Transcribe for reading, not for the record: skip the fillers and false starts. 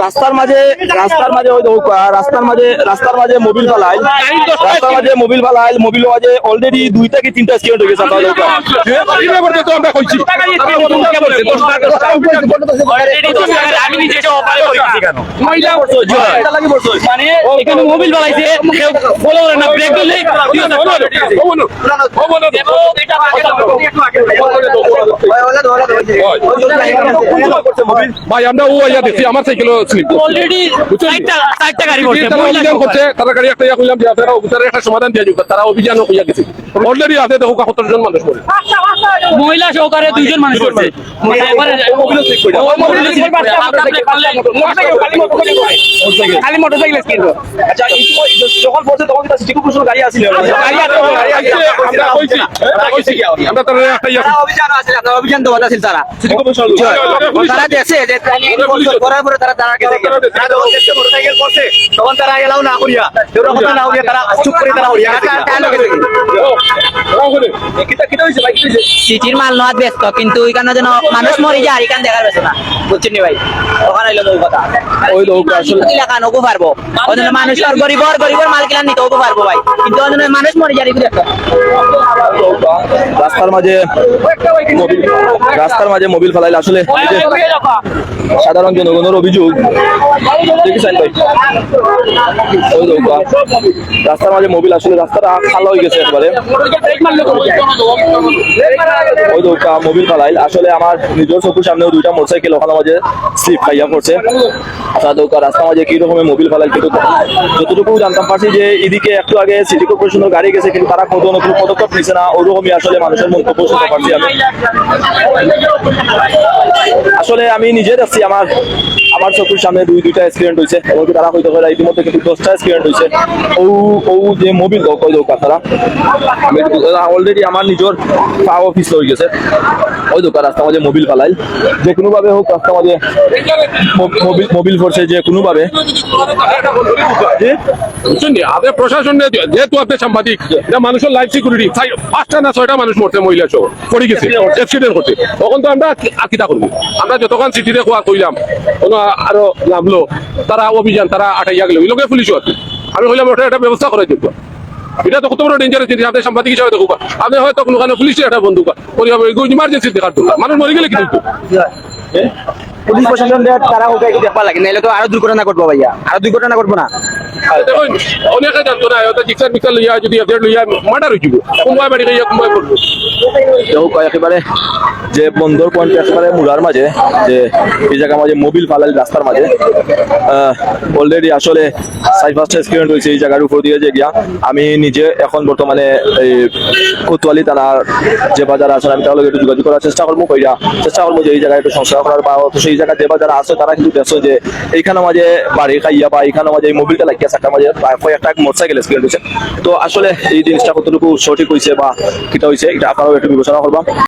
রাস্তার মাঝে ওই রাস্তার মাঝে মোবিল ফালাই মোবিল মাঝে অলরেডি 2 থেকে 3টা স্টুডেন্ট হয়ে গেছে আপনাদের তো আমরা কইছি আমি নিজে অপারে করেছি কেন মানে এখানে মোবিল বানাইছে কেউ ফলো করে না ব্রেক দিলে ভাই আমরা ও ইয়া দেখছি আমার সাইকেল স্লিপ অলরেডি 4টা গাড়ি করছে তারা গাড়ি একটা ইয়া কইলাম যে আপনারা অফিসারের একটা সমাধান দিয়ে যাবে তারা অভিযানও কইয়া গেছে অলরেডি আছে দেখো 71 জন মানুষ মরে মহিলা সহকারে 2 জন মানুষ করছে খালি মোটরসাইকেল কিন্তু আচ্ছা যখন পড়ছে তখন কি সিটি কর্পোরেশন গাড়ি আসছিল আমরা কইছি আমরা তারা একটা ইয়া অভিযান আছে আপনারা অভিযান তো বাতাছিল তারা সিটি কর্পোরেশন তারা দেখছে যে করার পরে তারা গেছে মোটরসাইকেল করছে তখন তারা এলাও না করিয়া তোরা কথা না করিয়া তারা চুপ করে তারা হইয়া গেছে কিটা হইছে ভাই সিটির মাল নয় ব্যস্ত কিন্তু ওইখানে যেন মানুষ মরে যায় আর এখানে দেখার বেছে না বুঝছেন নি ভাই ওখানে হইলো ওই কথা ওই লোক আসলে এলাকা নগো পারবো ওখানে মানুষ আর গরিবের মাল কিনা নিতে পারবো ভাই কিন্তু ওখানে মানুষ মরে যায় এগুলো রাস্তার মাঝে মোবিল ফেলাইলে আসলে সাধারণ জনগণের অভিযোগ দেখেছেন ভাই রাস্তার মাঝে মোবিল আসলে রাস্তাটা খালা হয়ে গেছে একবারে ওই দৌকা মোবিল ফেলাইল আসলে আমার নিজের চোখের সামনেও 2টা মোটরসাইকেল ওখানে মাঝে স্লিপ খাইয়া পড়ছে দৌকা রাস্তার মাঝে কি রকমের মোবিল ফেলাইল কিন্তু যতটুকু জানতাম পারছি যে এদিকে একটু আগে সিটি কর্পোরেশনের গাড়ি গেছে কিন্তু তারা কোনো পদক্ষেপ নিচ্ছে না ওরকমই আসলে মানুষের মন্তব্য শুনতে পারছি আমি আসলে আমি নিজে দেখছি আমার চোখের সামনে 2টা অ্যাক্সিডেন্ট হয়েছে এবং তারা হয়তো ইতিমধ্যে কিন্তু 10টা অ্যাক্সিডেন্ট হয়েছে ও যে মোবিল কই দৌকা তারা অলরেডি আমার নিজের পা অফিস হয়ে গেছে ওই দোকান রাস্তা মাঝে মোবিল ফালাইল যে কোনো ভাবে হোক রাস্তা মাঝে মোবিল পড়ছে যে কোনো ভাবে আপনার প্রশাসন যেহেতু আপনি সাংবাদিক মানুষের লাইফ সিকিউরিটি 5টা না 6টা মানুষ মরছে মহিলা সহ পড়ে গেছে অ্যাক্সিডেন্ট করতে তখন তো আমরা কিতা করবো আমরা যতক্ষণ সিটিতে কইলাম আরো নামলো তারা অভিযান তারা আটাইয়া গেল এই লোকে পুলিশও আছে আমি হইলাম ওটা একটা ব্যবস্থা করে দিব এটা তো কত বড় ডেঞ্জারাস জিনিস আপনি সাংবাদিক হিসাবে দেখুক আপনি হয়তো কোনো পুলিশের একটা বন্ধু ইমার্জেন্সি দেখার দরকার মানুষ মরে গেলে কিন্তু পুলিশ প্রশাসন তারা ওকে দেখবা লাগে নাহলে তো আরো দুর্ঘটনা ঘটবো ভাইয়া আরো দুর্ঘটনা ঘটবো না দেখুন অনেকে জানতো না হয়তো জিক্সার মিক্সার লইয়া যদি আপডেট লইয়া মার্ডার হয়ে যাব কোনবাই বাড়ি গিয়ে কোনবাই করবো একেবারে যে বন্দর পয়েন্ট একেবারে মুড়ার মাঝে যে এই জায়গার মাঝে মোবিল ফালাইল রাস্তার মাঝে অলরেডি আসলে 5টা অ্যাক্সিডেন্ট হয়েছে এই জায়গার উপর দিয়ে যে গিয়া আমি নিজে এখন বর্তমানে এই কোতোয়ালি থানার যে বাজার আছে আমি তাহলে একটু যোগাযোগ করার চেষ্টা করবো যে এই জায়গায় একটু সংস্কার করার বা সেই জায়গায় যে বাজার আছে তারা কিন্তু দেখছো যে এইখানে মাঝে বাড়ি খাইয়া বা এইখানে মাঝে এই মোবিলটা লাগিয়ে একটা মাঝে একটা মোটরসাইকেল অ্যাক্সিডেন্ট হয়েছে তো আসলে এই জিনিসটা কতটুকু সঠিক হয়েছে বা কিটা হয়েছে এটা আপনারাও একটু বিবেচনা করবা।